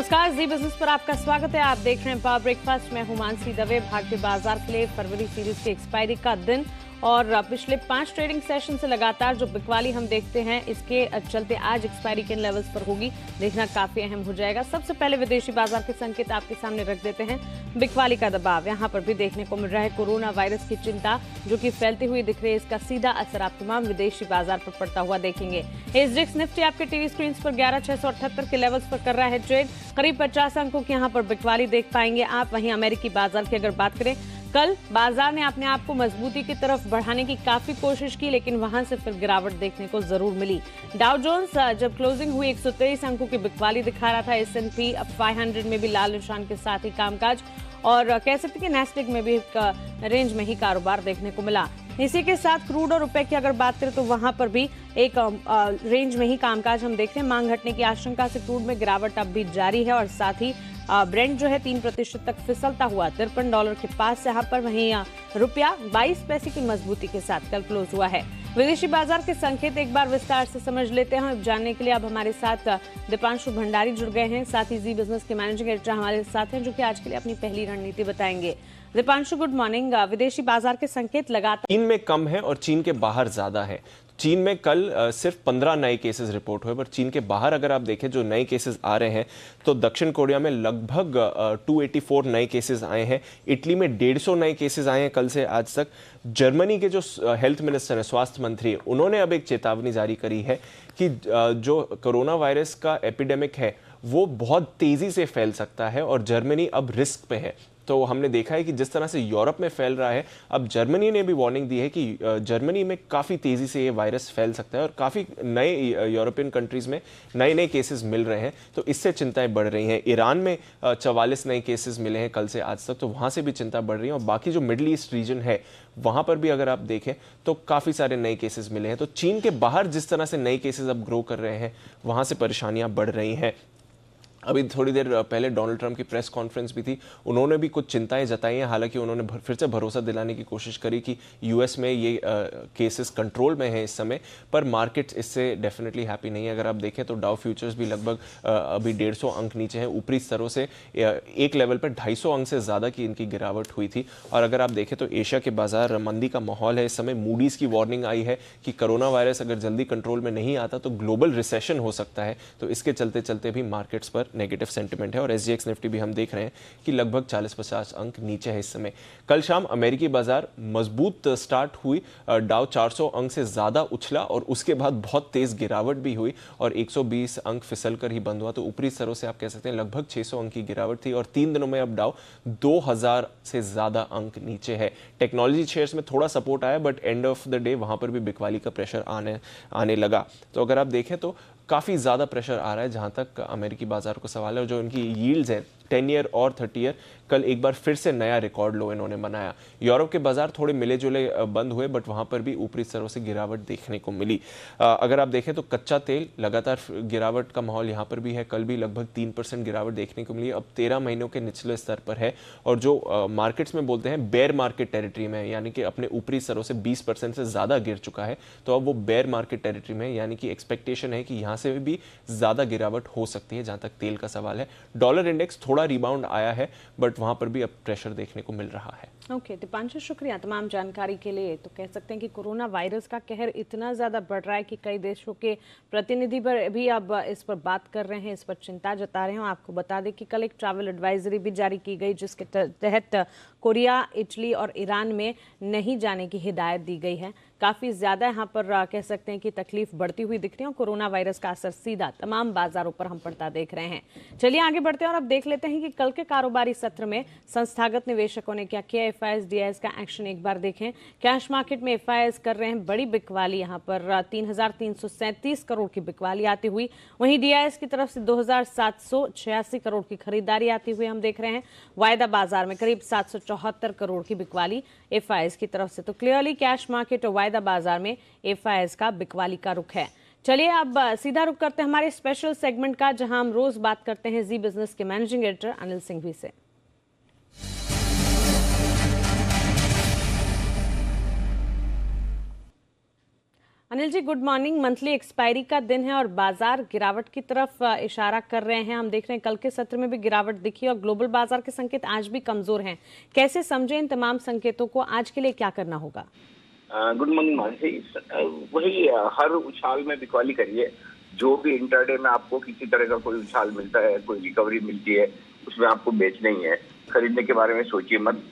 नमस्कार, जी बिजनेस पर आपका स्वागत है। आप देख रहे हैं पावर ब्रेकफास्ट। मैं हूं मानसी दवे। भारतीय बाजार के लिए फरवरी सीरीज की एक्सपायरी का दिन और पिछले 5 ट्रेडिंग सेशन से लगातार जो बिकवाली हम देखते हैं, इसके चलते आज एक्सपायरी किन लेवल्स पर होगी देखना काफी अहम हो जाएगा। सबसे पहले विदेशी बाजार के संकेत आपके सामने रख देते हैं। बिकवाली का दबाव यहां पर भी देखने को मिल रहा है। कोरोना वायरस की चिंता जो कि फैलती हुई दिख रही है, इसका सीधा असर आप तमाम विदेशी बाजार पर पड़ता हुआ देखेंगे। एसजीएक्स निफ्टी आपके टीवी स्क्रीन पर 11,678 के लेवल्स पर कर रहा है ट्रेड। करीब 50 अंकों की यहां पर बिकवाली देख पाएंगे आप। वहीं अमेरिकी बाजार की अगर बात करें, कल बाजार ने अपने आप को मजबूती की तरफ बढ़ाने की काफी कोशिश की, लेकिन वहां से फिर गिरावट देखने को जरूर मिली। डाउ जोन्स जब क्लोजिंग हुई 123 अंकों की बिकवाली दिखा रहा था। S&P अब 500 में भी लाल निशान के साथ ही कामकाज, और कह सकते हैं कि नेस्डेक में भी एक रेंज में ही कारोबार देखने को मिला। इसी के साथ क्रूड और रुपए की अगर बात करें तो वहां पर भी एक रेंज में ही कामकाज हम देख रहे हैं। मांग घटने की आशंका से क्रूड में गिरावट अब भी जारी है, और साथ ही ब्रेंट जो है 3% तक फिसलता हुआ $53 के पास यहाँ पर। वहीं रुपया 22 पैसे की मजबूती के साथ कल क्लोज हुआ है। विदेशी बाजार के संकेत एक बार विस्तार से समझ लेते हैं। जानने के लिए अब हमारे साथ दीपांशु भंडारी जुड़ गए हैं, साथ ही जी बिजनेस के मैनेजिंग एडिटर हमारे साथ हैं, जो कि आज के लिए अपनी पहली रणनीति बताएंगे। Deepanshu, good morning. विदेशी बाजार के संकेत लगातार चीन में कम है और चीन के बाहर ज्यादा है। चीन में कल सिर्फ 15 नए केसेस रिपोर्ट हुए, पर चीन के बाहर अगर आप देखें जो नए केसेस आ रहे हैं तो दक्षिण कोरिया में लगभग 284 नए केसेस आए हैं। इटली में 150 नए केसेस आए हैं कल से आज तक। जर्मनी के जो हेल्थ मिनिस्टर है, स्वास्थ्य मंत्री, उन्होंने अब एक चेतावनी जारी करी है कि जो कोरोना वायरस का एपिडेमिक है वो बहुत तेजी से फैल सकता है और जर्मनी अब रिस्क पे है। तो हमने देखा है कि जिस तरह से यूरोप में फैल रहा है, अब जर्मनी ने भी वार्निंग दी है कि जर्मनी में काफ़ी तेज़ी से ये वायरस फैल सकता है और काफ़ी नए यूरोपियन कंट्रीज़ में नए केसेस मिल रहे हैं, तो इससे चिंताएं बढ़ रही हैं। ईरान में 44 नए केसेस मिले हैं कल से आज तक, तो वहाँ से भी चिंता बढ़ रही है। और बाकी जो मिडल ईस्ट रीजन है वहाँ पर भी अगर आप देखें तो काफ़ी सारे नए केसेस मिले हैं। तो चीन के बाहर जिस तरह से नए केसेस अब ग्रो कर रहे हैं, वहाँ से परेशानियाँ बढ़ रही हैं। अभी थोड़ी देर पहले डोनाल्ड ट्रंप की प्रेस कॉन्फ्रेंस भी थी, उन्होंने भी कुछ चिंताएं जताई हैं। हालांकि उन्होंने फिर से भरोसा दिलाने की कोशिश करी कि यूएस में ये केसेस कंट्रोल में हैं इस समय, पर मार्केट इससे डेफिनेटली हैप्पी नहीं है। अगर आप देखें तो डाउ फ्यूचर्स भी लगभग अभी 150 अंक नीचे हैं। ऊपरी स्तरों से एक लेवल पर 250 अंक से ज़्यादा की इनकी गिरावट हुई थी। और अगर आप देखें तो एशिया के बाजार मंदी का माहौल है इस समय। मूडीज़ की वार्निंग आई है कि कोरोना वायरस अगर जल्दी कंट्रोल में नहीं आता तो ग्लोबल रिसेशन हो सकता है। तो इसके चलते चलते भी मार्केट्स पर नेगेटिव सेंटिमेंट है। और एसजीएक्स निफ्टी भी हम देख रहे हैं कि लगभग 40-50 अंक नीचे है इस समय। कल शाम अमेरिकी बाजार मजबूत स्टार्ट हुई। डाउ 400 अंक से ज्यादा उछला और उसके बाद बहुत तेज गिरावट भी हुई और 120 अंक फिसल कर ही बंद हुआ। तो ऊपरी स्तरों से आप कह सकते हैं लगभग 600 अंक की गिरावट थी और 3 दिनों में अब डाउ 2000 से ज्यादा अंक नीचे है। टेक्नोलॉजी शेयर्स में थोड़ा सपोर्ट आया, but end of the day वहां पर भी बिकवाली का प्रेशर आने लगा। तो अगर आप देखें तो काफ़ी ज़्यादा प्रेशर आ रहा है जहां तक अमेरिकी बाजार को सवाल है। और जो इनकी यील्ड्स हैं 10 ईयर और 30 ईयर, कल एक बार फिर से नया रिकॉर्ड लो इन्होंने बनाया। यूरोप के बाजार थोड़े मिले जुले बंद हुए, बट वहां पर भी ऊपरी स्तरों से गिरावट देखने को मिली। अगर आप देखें तो कच्चा तेल लगातार गिरावट का माहौल यहाँ पर भी है। कल भी लगभग 3% गिरावट देखने को मिली, अब 13 महीनों के निचले स्तर पर है। और जो मार्केट्स में बोलते हैं बेयर मार्केट टेरिटरी में, यानी कि अपने ऊपरी स्तरों से 20% से ज़्यादा गिर चुका है, तो अब वो बेयर मार्केट टेरिटरी में, यानी कि एक्सपेक्टेशन है कि यहाँ से भी ज़्यादा गिरावट हो सकती है जहाँ तक तेल का सवाल है। डॉलर इंडेक्स थोड़ा रिबाउंड आया है, बट वहां पर भी अब प्रेशर देखने को मिल रहा है। ओके, दीपांशु, शुक्रिया तमाम जानकारी के लिए। तो कह सकते हैं कि कोरोना वायरस का कहर इतना ज्यादा बढ़ रहा है कि कई देशों के प्रतिनिधि भी अब इस पर बात कर रहे हैं, इस पर चिंता जता रहे हैं। आपको बता दें कि कल एक ट्रैवल एडवाइजरी भी जारी की गई, जिसके तहत कोरिया, इटली और ईरान में नहीं जाने की हिदायत दी गई है। काफी ज्यादा यहाँ पर कह सकते हैं कि तकलीफ बढ़ती हुई दिख रही है और कोरोना वायरस का असर सीधा तमाम बाजारों पर हम पड़ता देख रहे हैं। चलिए आगे बढ़ते हैं और अब देख लेते हैं कि कल के कारोबारी सत्र में संस्थागत निवेशकों ने क्या किया। एफआईएस डीआईएस का एक्शन एक बार देखें। कैश मार्केट में एफआईएस कर रहे हैं बड़ी बिकवाली, यहाँ पर 3,337 करोड़ की बिकवाली आती हुई। वहीं डीआईएस की तरफ से 2,786 करोड़ की खरीदारी आती हुई हम देख रहे हैं। वायदा बाजार में करीब 774 करोड़ की बिकवाली एफआईएस की तरफ से। तो क्लियरली कैश मार्केट और वायदा बाजार में एफआईएस का बिकवाली का रुख है। चलिए अब सीधा रुख करते हैं हमारे स्पेशल सेगमेंट का, जहां हम रोज बात करते हैं जी बिजनेस के मैनेजिंग एडिटर अनिल सिंघवी से। Anil ji, good morning. Monthly expiry का दिन है और बाजार गिरावट की तरफ इशारा कर रहे हैं। हम देख रहे हैं कल के सत्र में भी गिरावट दिखी और ग्लोबल बाजार के संकेत आज भी कमजोर हैं। कैसे समझें इन तमाम संकेतों को? आज के लिए क्या करना होगा? Good morning Mansi. वही हर उछाल में बिकवाली करिए। जो भी इंटरडे में आपको किसी तरह का कोई उछाल मिलता है, कोई रिकवरी मिलती है, उसमें आपको बेचना ही है। खरीदने के बारे में सोचिए मत।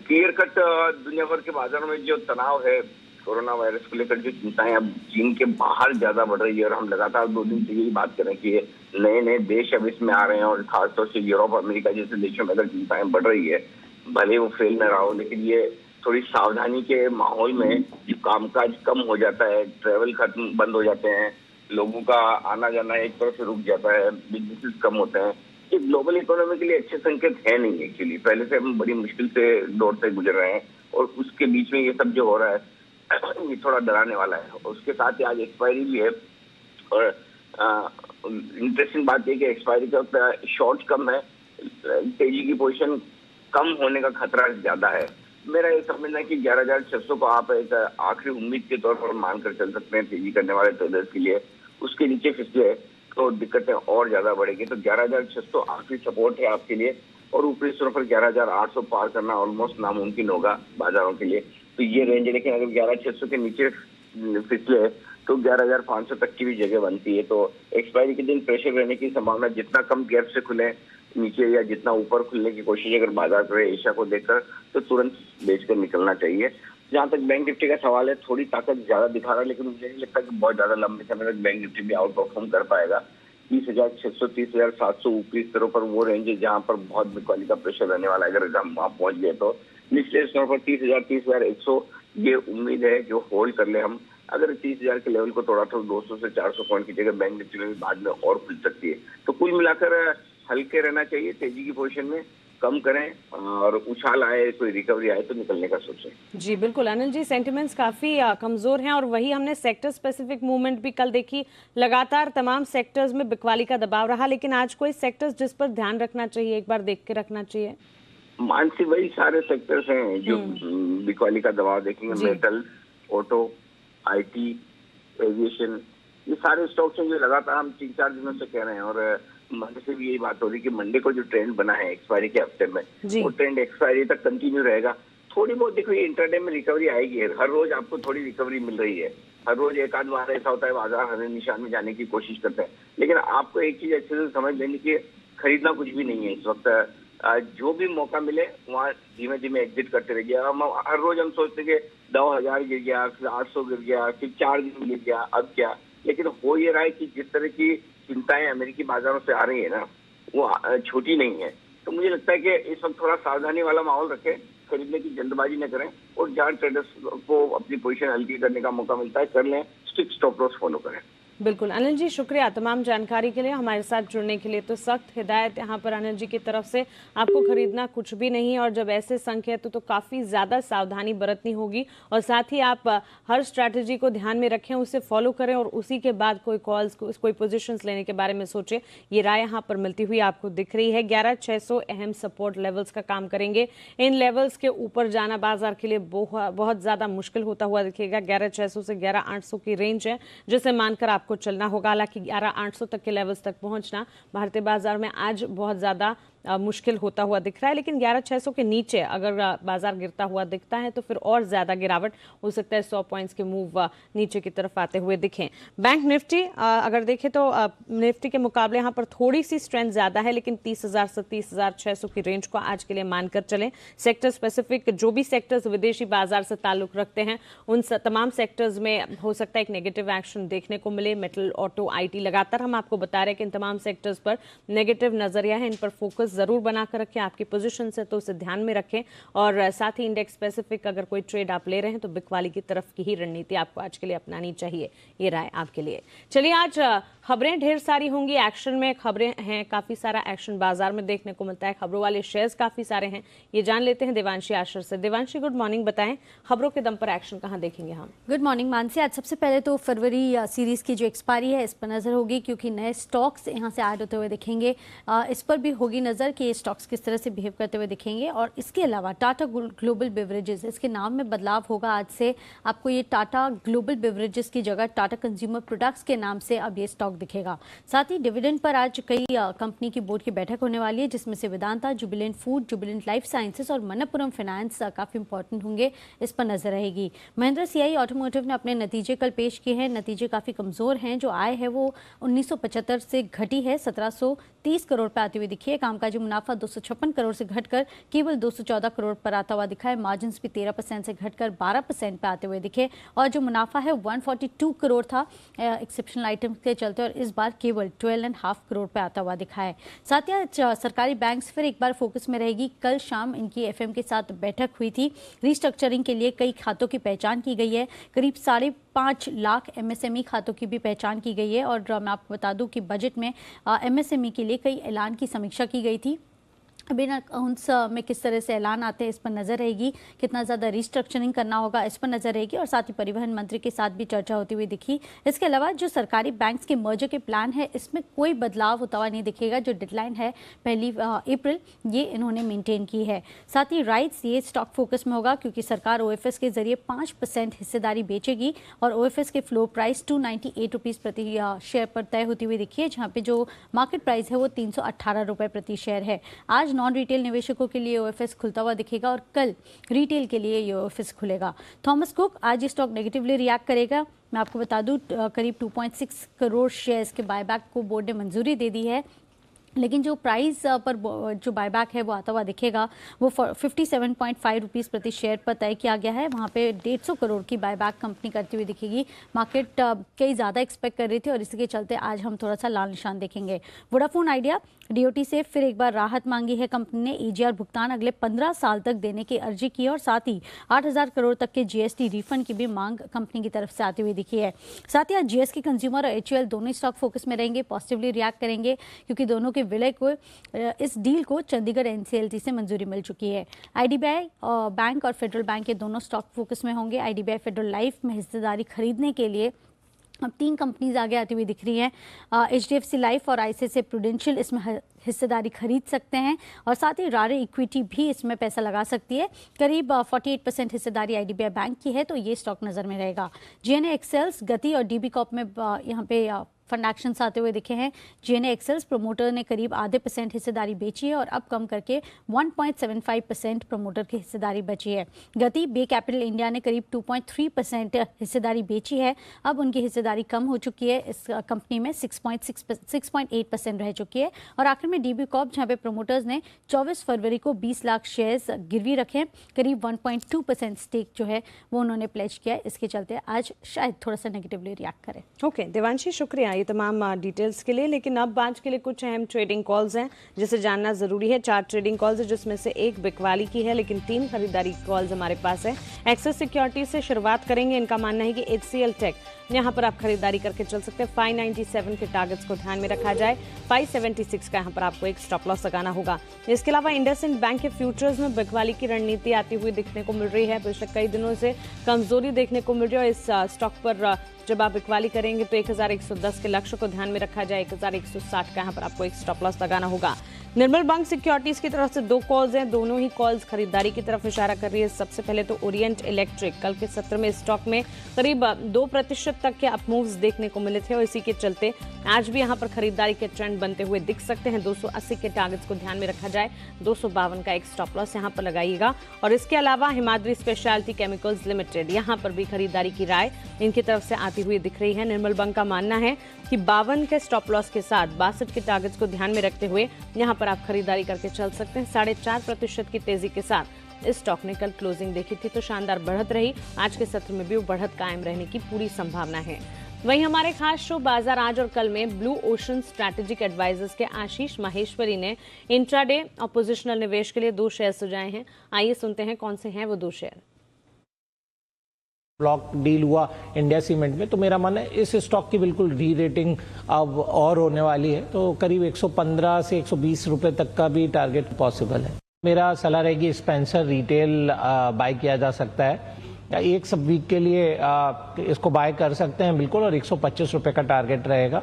क्लियर कट दुनिया भर के बाजारों में जो तनाव है कोरोना वायरस को लेकर, जो चिंताएं अब चीन के बाहर ज्यादा बढ़ रही है, और हम लगातार 2 दिन से यही बात कर रहे हैं कि नए नए देश अब इसमें आ रहे हैं, और खासतौर से यूरोप, अमेरिका जैसे देशों में अगर चिंताएं बढ़ रही है, भले वो फेल न रहा हो, लेकिन ये थोड़ी सावधानी के माहौल में कामकाज कम हो जाता है, ट्रेवल खत्म बंद हो जाते हैं, लोगों का आना जाना एक तरफ से रुक जाता है, बिजनेसेस कम होते हैं। ये ग्लोबल इकोनॉमी के लिए अच्छे संकेत है नहीं एक्चुअली। पहले से हम बड़ी मुश्किल से दौर से गुजर रहे हैं, और उसके बीच में ये सब जो हो रहा है ये थोड़ा डराने वाला है। और उसके साथ ही आज एक्सपायरी भी है, और इंटरेस्टिंग बात यह कि एक्सपायरी का शॉर्ट कम है, तेजी की पोजीशन कम होने का खतरा ज्यादा है। मेरा ये समझना है कि 11,600 को आप एक आखिरी उम्मीद के तौर पर मानकर चल सकते हैं तेजी करने वाले ट्रेडर्स के लिए। उसके नीचे फिसले तो दिक्कतें और ज्यादा बढ़ेगी। तो 11,600 आखिरी सपोर्ट है आपके लिए, और ऊपरी स्तरों पर 11,800 पार करना ऑलमोस्ट नामुमकिन होगा बाजारों के लिए। तो ये रेंज है, लेकिन अगर 11,600 के नीचे फिसले तो 11,500 तक की भी जगह बनती है। तो एक्सपायरी के दिन प्रेशर रहने की संभावना, जितना कम गैप से खुले नीचे या जितना ऊपर खुलने की कोशिश अगर बाजार करे एशिया को देखकर, तो तुरंत बेचकर निकलना चाहिए। जहां तक बैंक निफ्टी का सवाल है, थोड़ी ताकत ज्यादा दिखा रहा है, लेकिन मुझे नहीं लगता कि बहुत ज्यादा लंबे समय तक बैंक निफ्टी भी आउट परफॉर्म कर पाएगा। 30,600 30,700 ऊपरी स्तरों पर वो रेंज है जहां पर बहुत बिकवाली का प्रेशर रहने वाला है। अगर हम वहां पहुंच गए तो निचले स्तरों पर 30,000 30,100 ये उम्मीद है जो होल्ड कर ले हम। अगर 30,000 के लेवल को तोड़ा तो 200 से 400 पॉइंट की जगह बैंक निफ्टी में भी बाद में और खुल सकती है। तो कुल मिलाकर हल्के रहना चाहिए, तेजी की पोजीशन में कम करें, और उछाल आए, कोई रिकवरी आए तो निकलने का सोचें। जी बिल्कुल अनिल जी, सेंटिमेंट्स काफी कमजोर हैं, और वही हमने सेक्टर स्पेसिफिक मूवमेंट भी कल देखी। लगातार तमाम सेक्टर्स में बिकवाली का दबाव रहा, लेकिन आज कोई सेक्टर्स जिस पर ध्यान रखना चाहिए, एक बार देख के रखना चाहिए? मानसी, वही सारे सेक्टर्स हैं जो बिकवाली का दबाव देखेंगे। मेटल, ऑटो, आईटी, एविएशन, ये सारे स्टॉक्स हैं जो लगातार हम 3-4 दिनों से कह रहे हैं। और मंडे से भी यही बात हो रही है कि मंडे को जो ट्रेंड बना है एक्सपायरी के हफ्ते में, वो ट्रेंड एक्सपायरी तक कंटिन्यू रहेगा। थोड़ी बहुत देखो, ये इंटरडे में रिकवरी आएगी। हर रोज आपको थोड़ी रिकवरी मिल रही है, हर रोज एक आध बार ऐसा होता है बाजार हरे निशान में जाने की कोशिश करते हैं, लेकिन आपको एक चीज अच्छे से समझ लेनी कि खरीदना कुछ भी नहीं है इस वक्त। जो भी मौका मिले वहाँ धीमे धीमे एग्जिट करते रहिए। हम हर रोज हम सोचते कि 9,000 गिर गया, फिर 800 गिर गया, फिर 4 दिन गिर गया, अब क्या। लेकिन हो ये रहा है कि जिस तरह की चिंताएं अमेरिकी बाजारों से आ रही है ना, वो छोटी नहीं है। तो मुझे लगता है कि इस वक्त थोड़ा सावधानी वाला माहौल रखें, खरीदने की जल्दबाजी न करें, और जहाँ ट्रेडर्स को अपनी पोजीशन हल्की करने का मौका मिलता है कर लें, स्ट्रिक्ट स्टॉप लॉस फॉलो करें। बिल्कुल अनिल जी, शुक्रिया तमाम जानकारी के लिए, हमारे साथ जुड़ने के लिए। तो सख्त हिदायत यहाँ पर अनिल जी की तरफ से, आपको खरीदना कुछ भी नहीं, और जब ऐसे संकेत तो काफ़ी ज़्यादा सावधानी बरतनी होगी, और साथ ही आप हर स्ट्रैटेजी को ध्यान में रखें, उसे फॉलो करें, और उसी के बाद कोई कॉल्स, कोई पोजीशंस लेने के बारे में सोचें। ये राय यहाँ पर मिलती हुई आपको दिख रही है। 11,600 अहम सपोर्ट लेवल्स का काम करेंगे। इन लेवल्स के ऊपर जाना बाजार के लिए बहुत ज़्यादा मुश्किल होता हुआ दिखेगा। 11,600 से 11,800 की रेंज है जिसे मानकर आपको चलना होगा। हालांकि 11,800 तक के लेवल्स तक पहुंचना भारतीय बाजार में आज बहुत ज्यादा मुश्किल होता हुआ दिख रहा है, लेकिन 11,600 के नीचे अगर बाजार गिरता हुआ दिखता है तो फिर और ज्यादा गिरावट हो सकता है। 100 पॉइंट्स के मूव नीचे की तरफ आते हुए दिखें। बैंक निफ्टी अगर देखें तो निफ्टी के मुकाबले यहाँ पर थोड़ी सी स्ट्रेंथ ज्यादा है, लेकिन 30,000 से 30,600 की रेंज को आज के लिए मानकर चलें। सेक्टर स्पेसिफिक जो भी सेक्टर्स विदेशी बाजार से ताल्लुक रखते हैं, उन तमाम सेक्टर्स में हो सकता है एक नेगेटिव एक्शन देखने को मिले। मेटल, ऑटो, आईटी, लगातार हम आपको बता रहे हैं कि इन तमाम सेक्टर्स पर नेगेटिव नजरिया है, इन पर फोकस जरूर बनाकर रखें। आपकी पोजीशन से तो उसे ध्यान में रखें, और साथ ही इंडेक्स स्पेसिफिक अगर कोई ट्रेड आप ले रहे हैं तो बिकवाली की तरफ की ही रणनीति आपको आज के लिए अपनानी चाहिए। ये राय आपके लिए। चलिए, आज खबरें ढेर सारी होंगी, एक्शन में खबरें हैं, काफी सारा एक्शन बाजार में देखने को मिलता है, खबरों वाले शेयर्स काफी सारे हैं। ये जान लेते हैं देवांशी आशर से। देवांशी, गुड मॉर्निंग, बताएं खबरों के दम पर एक्शन कहां देखेंगे हम? Good morning Mansi. आज सबसे पहले तो फरवरी सीरीज की जो एक्सपायरी है इस पर नजर होगी, क्योंकि नए स्टॉक्स यहां से ऐड होते हुए दिखेंगे, इस पर भी होगी नजर। नज़र कि ये स्टॉक्स किस तरह से बिहेव करते हुए दिखेंगे। और इसके अलावा टाटा ग्लोबल बेवरेजेस, इसके नाम में बदलाव होगा आज से। आपको ये टाटा ग्लोबल बेवरेजेस की जगह टाटा कंज्यूमर प्रोडक्ट्स के नाम से अब ये स्टॉक दिखेगा। साथ ही डिविडेंड पर आज कई कंपनी की बोर्ड की बैठक होने वाली है, जिसमें से Vedanta, Jubilant food, Jubilant life sciences और मनप्पुरम फाइनेंस काफ़ी इंपॉर्टेंट होंगे, इस पर नजर रहेगी। महिंद्रा सीआई ऑटोमोटिव ने अपने नतीजे कल पेश किए हैं। नतीजे काफ़ी कमज़ोर हैं। जो आय है वो 1975 से घटी है, 1730 करोड़ पर आती हुई दिखी है। कामकाजी मुनाफा 256 करोड़ से घटकर केवल 214 करोड़ पर आता हुआ दिखा है। मार्जिन्स भी 13% से घटकर 12% पर आते हुए दिखे। और जो मुनाफा है 142 करोड़ था एक्सेप्शनल आइटम्स के चलते, और इस बार केवल 12.5 करोड़ पर आता हुआ दिखा है। साथ ही सरकारी बैंक्स फिर एक बार फोकस में रहेगी। कल शाम इनकी एफएम के साथ बैठक हुई थी। रिस्ट्रक्चरिंग के लिए कई खातों की पहचान की गई है। करीब 5.5 लाख एमएसएमई खातों की भी पहचान की गई है। और मैं आपको बता दूं कि बजट में एमएसएमई के लिए कई ऐलान की समीक्षा की गई थी। अभी अकाउंट्स में किस तरह से ऐलान आते हैं इस पर नजर रहेगी। कितना ज़्यादा रिस्ट्रक्चरिंग करना होगा इस पर नजर रहेगी। और साथ ही परिवहन मंत्री के साथ भी चर्चा होती हुई दिखी। इसके अलावा जो सरकारी बैंक्स के मर्जर के प्लान है, इसमें कोई बदलाव होता हुआ नहीं दिखेगा। जो डेडलाइन है 1 अप्रैल, ये इन्होंने मेंटेन की है। साथ ही राइट्स, ये स्टॉक फोकस में होगा क्योंकि सरकार ओएफएस के जरिए 5% हिस्सेदारी बेचेगी। और ओएफएस के फ्लोर प्राइस 298 रुपीज़ प्रति शेयर पर तय होती हुई दिखी है, जहाँ पे जो मार्केट प्राइस है वो 318 रुपये प्रति शेयर है। आज नॉन रिटेल निवेशकों के लिए ओएफएस खुलता हुआ दिखेगा और कल रिटेल के लिए ये ओएफएस खुलेगा। थॉमस कुक, आज ये स्टॉक नेगेटिवली रिएक्ट करेगा। मैं आपको बता दूं करीब 2.6 करोड़ शेयर्स के बायबैक को बोर्ड ने मंजूरी दे दी है, लेकिन जो प्राइस पर जो बायबैक है वो आता हुआ दिखेगा वो 57.5 रुपीज़ प्रति शेयर पर तय किया गया है। वहाँ पे 150 करोड़ की बायबैक कंपनी करती हुई दिखेगी। मार्केट कई ज़्यादा एक्सपेक्ट कर रही थी और इसके चलते आज हम थोड़ा सा लाल निशान देखेंगे। वोडाफोन आइडिया, डीओटी से फिर एक बार राहत मांगी है कंपनी ने। ईजीआर भुगतान अगले 15 साल तक देने की अर्जी की और साथ ही 8,000 करोड़ तक के जीएसटी रिफंड की भी मांग कंपनी की तरफ से आती हुई दिखी है। साथ ही आज जीएसके कंज्यूमर और एचयूएल दोनों स्टॉक फोकस में रहेंगे, पॉजिटिवली रिएक्ट करेंगे क्योंकि दोनों के विलय को इस डील को चंडीगढ़ एनसीएलटी से मंजूरी मिल चुकी है। आईडीबीआई बैंक और फेडरल बैंक के दोनों स्टॉक फोकस में होंगे। आईडीबीआई फेडरल लाइफ में हिस्सेदारी खरीदने के लिए अब 3 कंपनीज आगे आती हुई दिख रही हैं। एचडीएफसी लाइफ और आईसीआईसीआई प्रूडेंशियल इसमें हिस्सेदारी खरीद सकते हैं और साथ ही रारे इक्विटी भी इसमें पैसा लगा सकती है। करीब 48% हिस्सेदारी आईडीबीआई बैंक की है, तो ये स्टॉक नज़र में रहेगा। जीएनए एक्सेल्स, गति और डीबी कॉप में यहाँ पे फंड एक्शंस आते हुए दिखे हैं। जीएनए एक्सेल्स प्रमोटर ने करीब आधे % हिस्सेदारी बेची है और अब कम करके 1.75% प्रमोटर की हिस्सेदारी बची है। गति, बे कैपिटल इंडिया ने करीब 2.3% हिस्सेदारी बेची है, अब उनकी हिस्सेदारी कम हो चुकी है। इस कंपनी में 6.8% रह चुकी है। और आखिर में डीबी कॉप, जहाँ पे प्रमोटर्स ने 24 फरवरी को 20 लाख शेयर्स गिरवी रखे, करीब 1.2% स्टेक जो है वो उन्होंने प्लेज किया है। इसके चलते आज शायद थोड़ा सा नेगेटिवली रिएक्ट करे। ओके देवांशी, शुक्रिया ये तमाम डिटेल्स के लिए। लेकिन अब आज के लिए कुछ अहम ट्रेडिंग कॉल्स हैं जिसे जानना जरूरी है। 4 ट्रेडिंग कॉल्स है जिसमें से एक बिकवाली की है, लेकिन 3 खरीदारी कॉल्स हमारे पास है। एक्सिस सिक्योरिटी से शुरुआत करेंगे। इनका मानना है कि HCL टेक, यहाँ पर आप खरीदारी करके चल सकते हैं। 597 के टारगेट्स को ध्यान में रखा जाए। 576 का यहाँ पर आपको एक स्टॉप लॉस लगाना होगा। इसके अलावा इंडसइंड बैंक के फ्यूचर्स में बिकवाली की रणनीति आती हुई दिखने को मिल रही है। पिछले कई दिनों से कमजोरी देखने को मिल रही है और इस स्टॉक पर जब आप बिकवाली करेंगे तो 1110 के लक्ष्य को ध्यान में रखा जाए। 1160 का यहाँ पर आपको एक स्टॉप लॉस लगाना होगा। निर्मल बैंक सिक्योरिटीज की तरफ से 2 कॉल्स हैं, दोनों ही कॉल्स खरीदारी की तरफ इशारा कर रही है। सबसे पहले तो ओरिएंट इलेक्ट्रिक, कल के सत्र में स्टॉक में करीब 2% तक के अपमूव्स देखने को मिले थे और इसी के चलते आज भी यहाँ पर खरीदारी के ट्रेंड बनते हुए दिख सकते हैं। 280 के टारगेट्स को ध्यान में रखा जाए। 252 का एक स्टॉप लॉस यहाँ पर लगाइएगा। और इसके अलावा हिमाद्री स्पेशलिटी केमिकल्स लिमिटेड, यहाँ पर भी खरीदारी की राय इनकी तरफ से आती हुई दिख रही है। निर्मल बैंक का मानना है कि 52 के स्टॉप लॉस के साथ 62 के टारगेट्स को ध्यान में रखते हुए यहाँ पर आप खरीदारी करके चल सकते हैं। 4.5% की तेजी के साथ इस स्टॉक ने कल क्लोजिंग देखी थी, तो शानदार बढ़त रही। आज के सत्र में भी वो बढ़त कायम रहने की पूरी संभावना है। वहीं हमारे खास शो बाजार आज और कल में ब्लू ओशन स्ट्रैटेजिक एडवाइजर्स के आशीष माहेश्वरी ने इंट्राडे ऑपोजिशनल निवेश के लिए 2 शेयर सुझाए हैं। आइए सुनते हैं कौन से हैं वो 2 शेयर। ब्लॉक डील हुआ इंडिया सीमेंट में, तो मेरा मन है इस स्टॉक की बिल्कुल री रेटिंग अब और होने वाली है, तो करीब 115 से 120 रुपए तक का भी टारगेट पॉसिबल है। मेरा सलाह रहेगी स्पेंसर रिटेल बाय किया जा सकता है, या एक सब वीक के लिए इसको बाय कर सकते हैं बिल्कुल, और 125 रुपए का टारगेट रहेगा।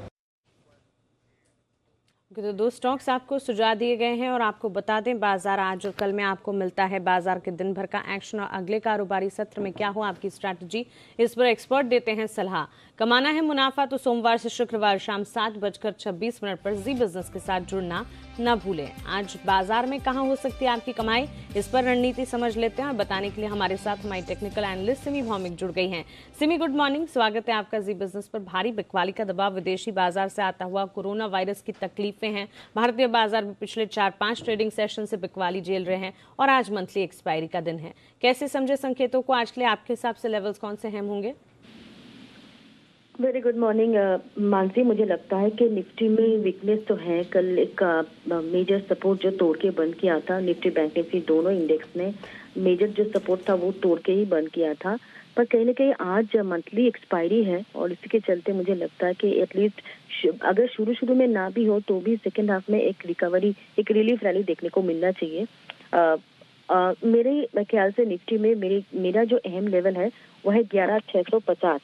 तो दो स्टॉक्स आपको सुझाव दिए गए हैं और आपको बता दें बाजार आज और कल में आपको मिलता है बाजार के दिन भर का एक्शन और अगले कारोबारी सत्र में क्या हो आपकी स्ट्रैटेजी, इस पर एक्सपर्ट देते हैं सलाह। कमाना है मुनाफा तो सोमवार से शुक्रवार शाम 7:26 पर जी बिजनेस के साथ जुड़ना न भूलें। आज बाजार में कहां हो सकती है आपकी कमाई, इस पर रणनीति समझ लेते हैं और बताने के लिए हमारे साथ हमारी टेक्निकल एनालिस्ट सिमी भौमिक जुड़ गई हैं। सिमी, गुड मॉर्निंग, स्वागत है आपका जी बिजनेस पर। भारी बिकवाली का दबाव, विदेशी बाजार से आता हुआ कोरोना वायरस की तकलीफें हैं, भारतीय बाजार में पिछले 4-5 ट्रेडिंग सेशन से बिकवाली झेल रहे हैं और आज मंथली एक्सपायरी का दिन है। कैसे समझे संकेतों को आज के लिए, आपके हिसाब से लेवल्स कौन से अहम होंगे? Very good morning Mansi. मुझे लगता है कि निफ्टी में वीकनेस तो है। कल एक मेजर सपोर्ट जो तोड़ के बंद किया था, निफ्टी बैंक निफ्टी दोनों इंडेक्स ने मेजर जो सपोर्ट था वो तोड़ के ही बंद किया था। पर कहीं ना कहीं आज मंथली एक्सपायरी है और इसके चलते मुझे लगता है कि एटलीस्ट अगर शुरू में ना भी हो तो भी सेकेंड हाफ में एक रिकवरी, एक रिलीफ रैली देखने को मिलना चाहिए। मेरे ख्याल से निफ्टी में मेरा जो अहम लेवल है वो है 11,650।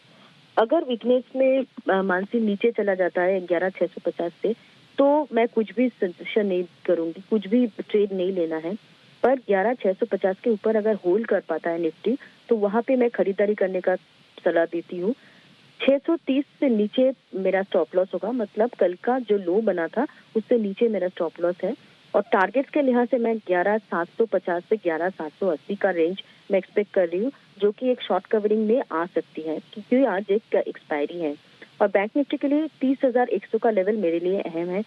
अगर वीकनेस में मानसी नीचे चला जाता है 11,650 से, तो मैं कुछ भी सजेशन नहीं करूंगी, कुछ भी ट्रेड नहीं लेना है। पर 11,650 के ऊपर अगर होल्ड कर पाता है निफ्टी तो वहां पे मैं खरीदारी करने का सलाह देती हूँ। 630 से नीचे मेरा स्टॉप लॉस होगा, मतलब कल का जो लो बना था उससे नीचे मेरा स्टॉप लॉस है। और टारगेट्स के लिहाज से मैं 11,750 से 11,780 का रेंज मैं एक्सपेक्ट कर रही हूँ, जो कि एक शॉर्ट कवरिंग में आ सकती है क्योंकि आज एक एक्सपायरी है। और बैंक निफ्टी के लिए 30,100 का लेवल मेरे लिए अहम है।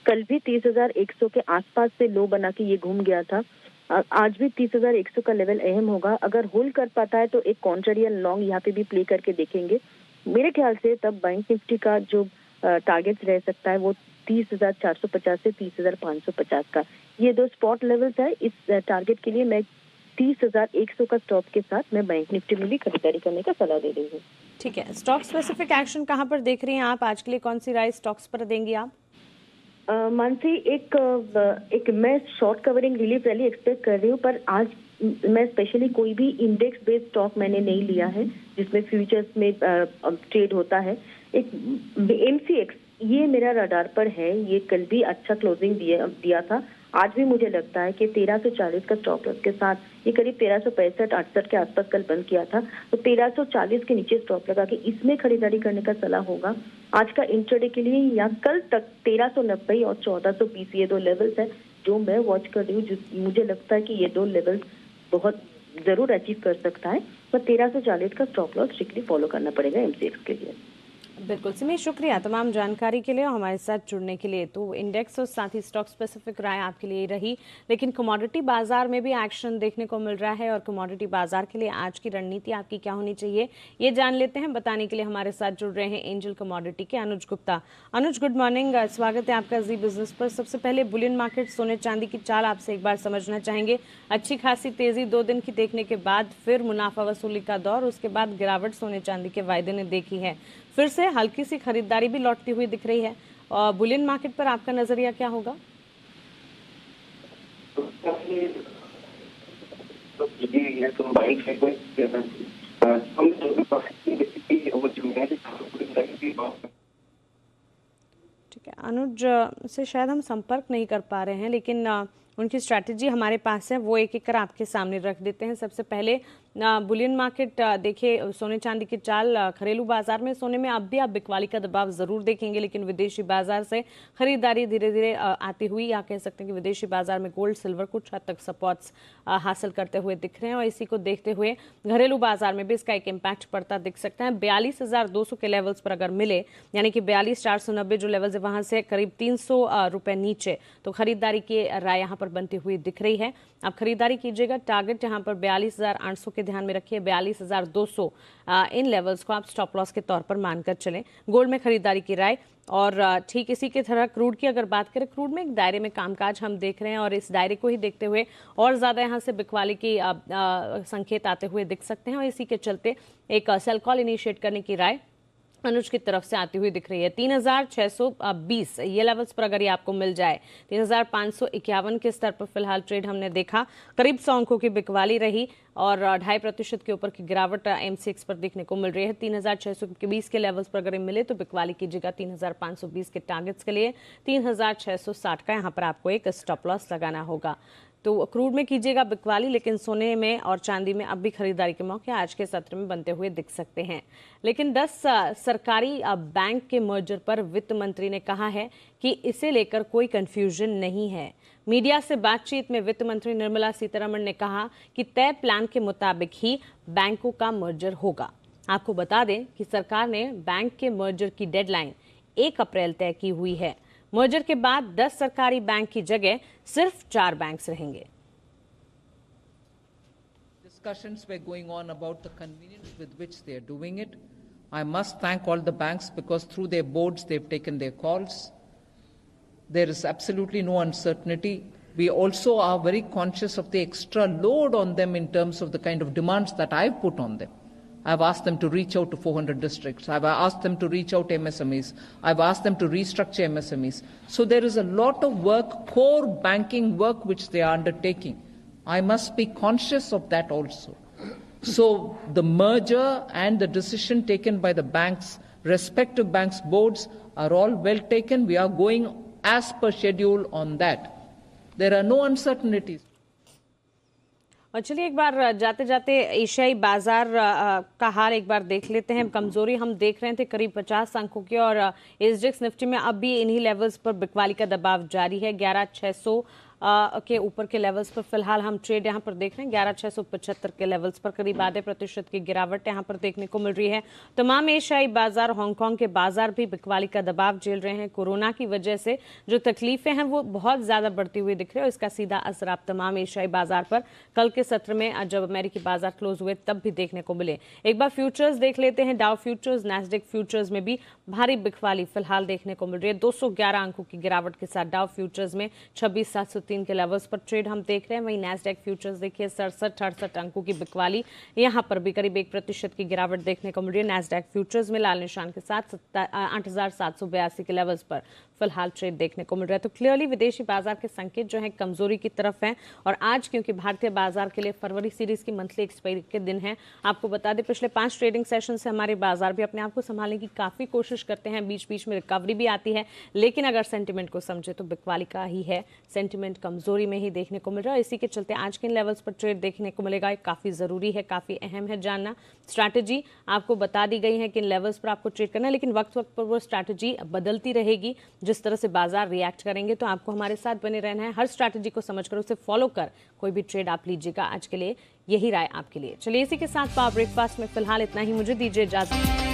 कल भी 30,100 के आसपास से लो बना के ये घूम गया था, आज भी 30,100 का लेवल अहम होगा। अगर होल्ड कर पाता है तो एक कॉन्ट्रेरियन लॉन्ग यहाँ पे भी प्ले करके देखेंगे। मेरे ख्याल से तब बैंक निफ्टी का जो टारगेट रह सकता है वो 30,450 से 30,550 का। ये दो स्पॉट लेवल्स है। इस टारगेट के लिए मैं 30,100 का स्टॉप के साथ मैं बैंक निफ्टी में भी खरीदारी करने का सलाह दे रही हूँ। ठीक है, स्टॉक स्पेसिफिक एक्शन कहां पर देख रही हैं आप आज के लिए, कौन सी राय स्टॉक्स पर देंगी आप? मानसी, एक मैं short covering relief rally expect कर रही हूँ, पर आज मैं स्पेशली कोई भी इंडेक्स बेस्ड स्टॉक मैंने नहीं लिया है जिसमें फ्यूचर्स में ट्रेड होता है। एक MCX ये मेरा रडार पर है, ये कल भी अच्छा क्लोजिंग दिया था। आज भी मुझे लगता है कि 1340 का स्टॉप लॉस के साथ ये करीब 1365-68 के आसपास कल बंद किया था, तो 1340 के नीचे स्टॉप लगा के इसमें खरीदारी करने का सलाह होगा आज का इंट्राडे के लिए। या कल तक 1390 और 1420 ये दो लेवल्स है जो मैं वॉच कर रही हूँ। मुझे लगता है कि ये दो लेवल्स बहुत जरूर अचीव कर सकता है, पर 1340 का स्टॉप लॉस स्ट्रिक्टली फॉलो करना पड़ेगा MCX के लिए। बिल्कुल सिमी, शुक्रिया तमाम जानकारी के लिए और हमारे साथ जुड़ने के लिए। तो इंडेक्स और साथ ही स्टॉक स्पेसिफिक राय आपके लिए रही, लेकिन कमोडिटी बाजार में भी एक्शन देखने को मिल रहा है और कमोडिटी बाजार के लिए आज की रणनीति आपकी क्या होनी चाहिए ये जान लेते हैं। बताने के लिए हमारे साथ जुड़ रहे हैं एंजल कमोडिटी के अनुज गुप्ता। अनुज, गुड मॉर्निंग, स्वागत है आपका जी बिजनेस पर। सबसे पहले बुलियन मार्केट सोने चांदी की चाल आपसे एक बार समझना चाहेंगे। अच्छी खासी तेजी 2 दिन की देखने के बाद फिर मुनाफा वसूली का दौर, उसके बाद गिरावट सोने चांदी के वायदे ने देखी है, फिर से हल्की सी खरीदारी भी लौटती हुई दिख रही है। और बुलियन मार्केट पर आपका नजरिया क्या होगा? ठीक है, अनुज से शायद हम संपर्क नहीं कर पा रहे हैं, लेकिन उनकी स्ट्रैटेजी हमारे पास है, वो एक एक कर आपके सामने रख देते हैं। सबसे पहले बुलियन मार्केट देखिए, सोने चांदी की चाल घरेलू बाजार में सोने में अब भी आप बिकवाली का दबाव जरूर देखेंगे, लेकिन विदेशी बाजार से खरीदारी धीरे धीरे आती हुई, या कह सकते हैं कि विदेशी बाजार में गोल्ड सिल्वर कुछ हद तक सपोर्ट्स हासिल करते हुए दिख रहे हैं और इसी को देखते हुए घरेलू बाजार में भी इसका एक इम्पैक्ट पड़ता दिख सकता है। 42,200 के लेवल्स पर अगर मिले, यानी कि 42,490 जो लेवल्स है वहां से करीब 300 रुपए नीचे, तो खरीदारी की राय यहाँ पर बनती हुई दिख रही है। आप खरीदारी कीजिएगा। टारगेट यहाँ पर 42,800 के ध्यान में रखिए, 42,200 इन लेवल्स को आप स्टॉप लॉस के तौर पर मानकर चलें। गोल्ड में खरीदारी की राय, और ठीक इसी की तरह क्रूड की अगर बात करें, क्रूड में एक दायरे में कामकाज हम देख रहे हैं और इस दायरे को ही देखते हुए और ज़्यादा यहाँ से बिकवाली की संकेत आते हुए दिख सकते हैं और इसी के चलते एक सेल कॉल इनिशिएट करने की राय अनुज की तरफ से आती हुई दिख रही है। 3620 ये लेवल्स पर अगर ये आपको मिल जाए, 3551 के स्तर पर फिलहाल ट्रेड हमने देखा। करीब 100 अंकों की बिकवाली रही और 2.5% के ऊपर की गिरावट MCX पर देखने को मिल रही है। 3620 के लेवल्स पर अगर ये मिले तो बिकवाली कीजिएगा 3520 के टारगेट्स के लिए। 3660 का यहाँ पर आपको एक स्टॉप लॉस लगाना होगा। तो क्रूड में कीजिएगा बिकवाली, लेकिन सोने में और चांदी में अब भी खरीदारी के मौके आज के सत्र में बनते हुए दिख सकते हैं। लेकिन 10 सरकारी बैंक के मर्जर पर वित्त मंत्री ने कहा है कि इसे लेकर कोई कंफ्यूजन नहीं है। मीडिया से बातचीत में वित्त मंत्री निर्मला सीतारमण ने कहा कि तय प्लान के मुताबिक ही बैंकों का मर्जर होगा। आपको बता दें कि सरकार ने बैंक के मर्जर की डेडलाइन 1 अप्रैल तय की हुई है। मर्जर के बाद 10 सरकारी बैंक की जगह सिर्फ 4 बैंक्स रहेंगे। Discussions were going on about the convenience with which they are doing it. I must thank all the banks because through their boards they've taken their calls. There is absolutely no uncertainty. We also are very conscious of the extra load on them in terms of the kind of demands that I've put on them. I've asked them to reach out to 400 districts. I've asked them to reach out to MSMEs. I've asked them to restructure MSMEs. So there is a lot of work, core banking work, which they are undertaking. I must be conscious of that also. So the merger and the decision taken by the banks, respective banks' boards, are all well taken. We are going as per schedule on that. There are no uncertainties. और चलिए एक बार जाते जाते एशियाई बाजार का हाल एक बार देख लेते हैं। कमजोरी हम देख रहे थे करीब 50 अंकों की और एसजीएक्स निफ्टी में अब भी इन्हीं लेवल्स पर बिकवाली का दबाव जारी है। 11600 के ऊपर के लेवल्स पर फिलहाल हम ट्रेड यहां पर देख रहे हैं। 11675 के लेवल्स पर करीब आधे % की गिरावट यहां पर देखने को मिल रही है। तमाम एशियाई बाजार, हांगकांग के बाजार भी बिकवाली का दबाव झेल रहे हैं। कोरोना की वजह से जो तकलीफें हैं वो बहुत ज्यादा बढ़ती हुई दिख रही है और इसका सीधा असर आप तमाम एशियाई बाजार पर कल के सत्र में जब अमेरिकी बाजार क्लोज हुए तब भी देखने को मिले। एक बार फ्यूचर्स देख लेते हैं। डाउ फ्यूचर्स, नैस्डैक फ्यूचर्स में भी भारी बिकवाली फिलहाल देखने को मिल रही है। 211 अंकों की गिरावट के साथ डाउ फ्यूचर्स में 26703 के लेवल्स पर ट्रेड हम देख रहे हैं। वहीं नैस्डैक फ्यूचर्स देखिए 67-68 अंकों की बिकवाली, यहां पर भी करीब 1% की गिरावट देखने को मिल रही है। नैस्डैक फ्यूचर्स में लाल निशान के साथ 8782 के लेवल्स पर फिलहाल ट्रेड देखने को मिल रहा है। तो क्लियरली विदेशी बाजार के संकेत जो है कमजोरी की तरफ हैं। और आज क्योंकि भारतीय बाजार के लिए फरवरी सीरीज की मंथली एक्सपायरी के दिन है, आपको बता दें पिछले 5 ट्रेडिंग सेशन से हमारे बाजार भी अपने आप को संभालने की काफी कोशिश करते हैं। बीच बीच में रिकवरी भी आती है, लेकिन अगर सेंटिमेंट को समझे तो बिकवाली का ही है। सेंटिमेंट कमजोरी में ही देखने को मिल रहा है। इसी के चलते आज के लेवल्स पर ट्रेड देखने को मिलेगा। काफी जरूरी है, काफी अहम है जानना। स्ट्रैटेजी आपको बता दी गई है कि इन लेवल्स पर आपको ट्रेड करना है, लेकिन वक्त वक्त पर वो स्ट्रैटेजी बदलती रहेगी। जिस तरह से बाजार रिएक्ट करेंगे तो आपको हमारे साथ बने रहना है। हर स्ट्रैटेजी को समझकर उसे फॉलो कर कोई भी ट्रेड आप लीजिएगा। आज के लिए यही राय आपके लिए। चलिए इसी के साथ पावर ब्रेकफास्ट में फिलहाल इतना ही। मुझे दीजिए इजाजत।